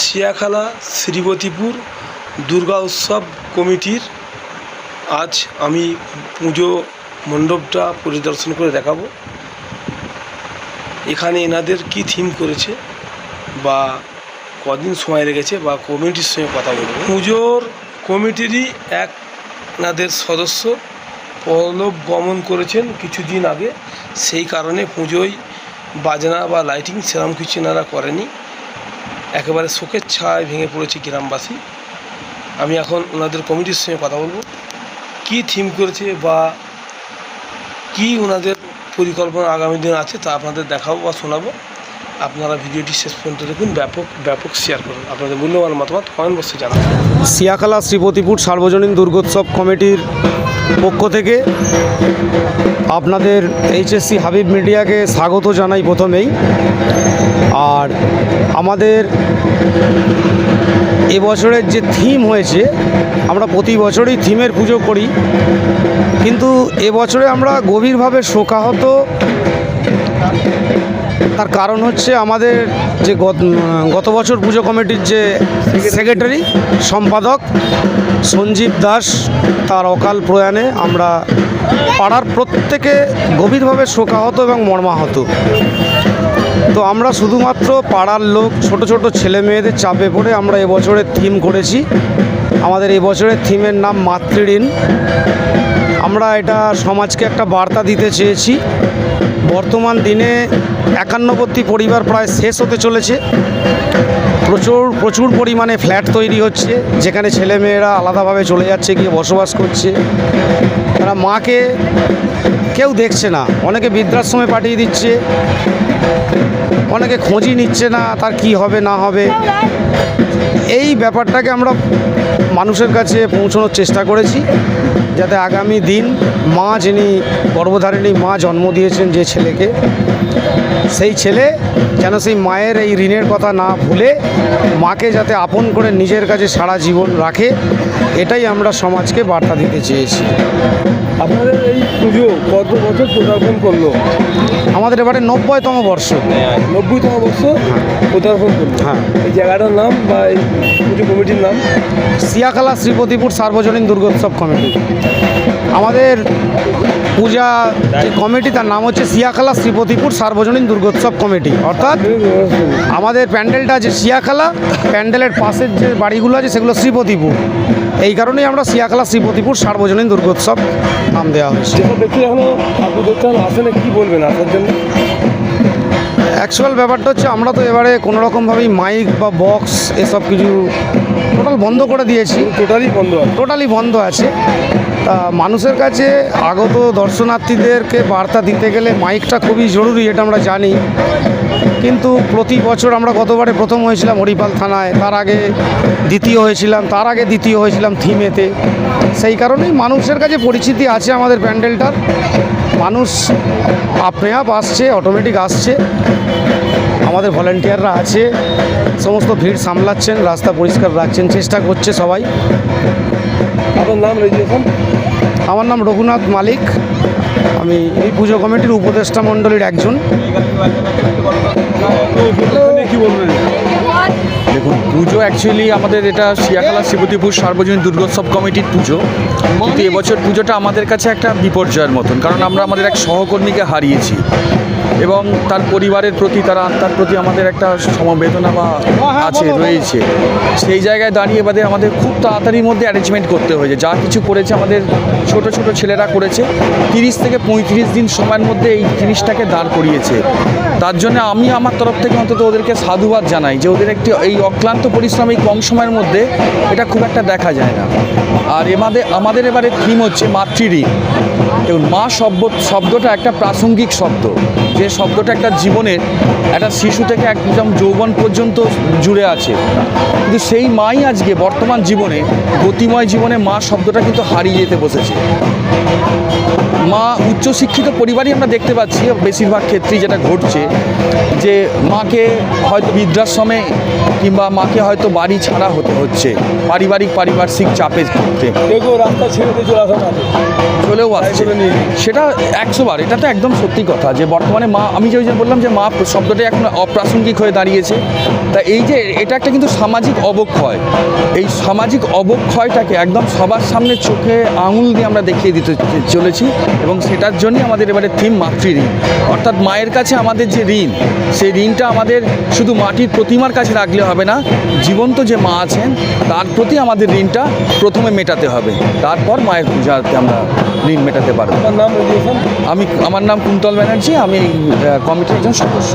সিয়াখালা শ্রীবতীপুর দুর্গা উৎসব কমিটির আজ আমি পুজো মণ্ডপটা পরিদর্শন করে দেখাবো। এখানে এনাদের কি থিম করেছে বা কদিন সময় লেগেছে বা কমিটির সঙ্গে কথা বলবো। পুজোর কমিটিরই এনাদের সদস্য পরলোক গমন করেছেন কিছুদিন আগে, সেই কারণে পুজোয় বাজনা বা লাইটিং সেরকম কিছু এনারা করেনি, একেবারে শোকের ছায় ভেঙে পড়েছে গ্রামবাসী। আমি এখন ওনাদের কমিটির সঙ্গে কথা বলবো, কি থিম করেছে বা কি ওনাদের পরিকল্পনা আগামী দিন আছে তা আপনাদের দেখাবো বা শোনাবো। আপনারা ভিডিওটি শেষ পর্যন্ত দেখুন, ব্যাপক শেয়ার করুন, আপনাদের মূল্যবান মতামত কমেন্ট বক্সে জানাবেন। সিয়াখালা শ্রীপতিপুর সার্বজনীন দুর্গোৎসব কমিটির পক্ষ থেকে আপনাদের এইচএসসি হাবিব মিডিয়াকে স্বাগত জানাই প্রথমেই। আর আমাদের এবছরের যে থিম হয়েছে, আমরা প্রতি বছরই থিমের পুজো করি, কিন্তু এবছরে আমরা গভীরভাবে শোকাহত। তার কারণ হচ্ছে আমাদের যে গত বছর পুজো কমিটির যে সেক্রেটারি সম্পাদক সঞ্জীব দাস, তার অকাল প্রয়াণে আমরা পাড়ার প্রত্যেকে গভীরভাবে শোকাহত এবং মর্মাহত। তো আমরা শুধুমাত্র পাড়ার লোক, ছোট ছোট ছেলে মেয়েদের চাপে পড়ে আমরা এবছরের থিম করেছি। আমাদের এবছরের থিমের নাম মাতৃঋণ। আমরা এটা সমাজকে একটা বার্তা দিতে চেয়েছি। বর্তমান দিনে একান্নবর্তী পরিবার প্রায় শেষ হতে চলেছে। প্রচুর পরিমাণে ফ্ল্যাট তৈরি হচ্ছে, যেখানে ছেলেমেয়েরা আলাদাভাবে চলে যাচ্ছে, গিয়ে বসবাস করছে। তারা মাকে কেউ দেখছে না, অনেকে বৃদ্ধাশ্রমে পাঠিয়ে দিচ্ছে, অনেকে খোঁজই নিচ্ছে না তার কি হবে না হবে। এই ব্যাপারটাকে আমরা মানুষের কাছে পৌঁছানোর চেষ্টা করেছি, যাতে আগামী দিন মা, যিনি গর্ভধারিণী মা জন্ম দিয়েছেন যে ছেলেকে, সেই ছেলে যেন সেই মায়ের এই ঋণের কথা না ভুলে মাকে যাতে আপন করে নিজের কাছে সারা জীবন রাখে, এটাই আমরা সমাজকে বার্তা দিতে চেয়েছি। আপনাদের এই পুজো কত বছর পদার্পণ করলো? আমাদের এবারে 90তম বর্ষ। 90তম বর্ষ পদার্পণ করলো। হ্যাঁ। এই জায়গাটার নাম বা এই পুজো কমিটির নাম সিয়াখালা শ্রীপতিপুর সার্বজনীন দুর্গোৎসব কমিটি। আমাদের পূজা যে কমিটি, তার নাম হচ্ছে সিয়াখালা শ্রীপতিপুর সার্বজনীন দুর্গোৎসব কমিটি। অর্থাৎ আমাদের প্যান্ডেলটা যে সিয়াখালা, প্যান্ডেলের পাশের যে বাড়িগুলো আছে সেগুলো শ্রীপতিপুর। এই কারণেই আমরা সিয়াখালা শ্রীপতিপুর সার্বজনীন দুর্গোৎসব নাম দেওয়া হয়েছে। দেখি এখনো আপনি দেখতে আসেন, কি বলবেন আসার জন্য? অ্যাকচুয়াল ব্যাপারটা হচ্ছে, আমরা তো এবারে কোনোরকমভাবেই মাইক বা বক্স এসব কিছু টোটাল বন্ধ করে দিয়েছি। টোটালি বন্ধ আছে। তা মানুষের কাছে আগত দর্শনার্থীদেরকে বার্তা দিতে গেলে মাইকটা খুবই জরুরি, এটা আমরা জানি। কিন্তু প্রতি বছর আমরা গতবারে প্রথম হয়েছিলাম হরিপাল থানায়, তার আগে দ্বিতীয় হয়েছিলাম, তার আগে দ্বিতীয় হয়েছিলাম থিমেতে। সেই কারণেই মানুষের কাছে পরিচিতি আছে আমাদের প্যান্ডেলটার। মানুষ আপনি আপ আসছে, অটোমেটিক আসছে। আমাদের ভলেন্টিয়াররা আছে, সমস্ত ভিড় সামলাচ্ছেন, রাস্তা পরিষ্কার রাখছেন, চেষ্টা করছে সবাই। আপনার নাম রেজিস্ট্রেশন? আমার নাম রঘুনাথ মালিক, আমি এই পুজো কমিটির উপদেষ্টা মণ্ডলীর একজন। কি বলবেন? দেখুন, পুজো অ্যাকচুয়ালি আমাদের এটা সিয়াখালা শ্রীপতিপুর সার্বজনীন দুর্গোৎসব কমিটির পুজো, কিন্তু এবছর পুজোটা আমাদের কাছে একটা বিপর্যয়ের মতন, কারণ আমরা আমাদের এক সহকর্মীকে হারিয়েছি এবং তার পরিবারের প্রতি, তার আত্মার প্রতি আমাদের একটা সমবেদনা বা রয়েছে। সেই জায়গায় দাঁড়িয়ে আমাদের খুব তাড়াতাড়ির মধ্যে অ্যারেঞ্জমেন্ট করতে হয়েছে। যা কিছু করেছে আমাদের ছোট ছোট ছেলেরা করেছে, 30 থেকে 35 দিন সময়ের মধ্যে এই জিনিসটাকে দাঁড় করিয়েছে। তার জন্য আমি আমার তরফ থেকে অন্তত ওদেরকে সাধুবাদ জানাই, যে ওদের একটি এই অক্লান্ত পরিশ্রম এই কম সময়ের মধ্যে এটা খুব একটা দেখা যায় না। আর আমাদের এবারে থিম হচ্ছে মাতৃঋণ। এবং মা শব্দটা একটা প্রাসঙ্গিক শব্দ, যে শব্দটা একটা জীবনের, একটা শিশু থেকে একদম যৌবন পর্যন্ত জুড়ে আছে। কিন্তু সেই মাই আজকে বর্তমান জীবনে, গতিময় জীবনে মা শব্দটা কিন্তু হারিয়ে যেতে বসেছে। মা উচ্চশিক্ষিত পরিবারই আমরা দেখতে পাচ্ছি বেশিরভাগ ক্ষেত্রেই যেটা ঘটছে, যে মাকে হয়তো বৃদ্ধাশ্রমে কিংবা মাকে হয়তো বাড়ি ছাড়া হতে হচ্ছে পারিবারিক চাপের ক্ষেত্রে। রাস্তা ছেড়ে চলেও আসছে। শব্দটা নিয়ে সেটা 100 বার, এটা তো একদম সত্যি কথা যে বর্তমানে মা, আমি যে ওই যে বললাম যে মা শব্দটা এখন অপ্রাসঙ্গিক হয়ে দাঁড়িয়েছে। তা এই যে এটা একটা কিন্তু সামাজিক অবক্ষয়, এই সামাজিক অবক্ষয়টাকে একদম সবার সামনে চোখে আঙুল দিয়ে আমরা দেখিয়ে দিতে চলেছি এবং সেটার জন্যই আমাদের এবারে থিম মাতৃঋণ। অর্থাৎ মায়ের কাছে আমাদের যে ঋণ, সেই ঋণটা আমাদের শুধু মাটির প্রতিমার কাছে রাখলে হবে না, জীবন্ত যে মা আছেন তার প্রতি আমাদের ঋণটা প্রথমে মেটাতে হবে, তারপর মায়ের পূজাতে আমরা ঋণ মেটাতে পারবো। আপনার নাম রেজিস্ট্রেশন? আমার নাম কুন্তল ব্যানার্জি, আমি কমিটির একজন সদস্য।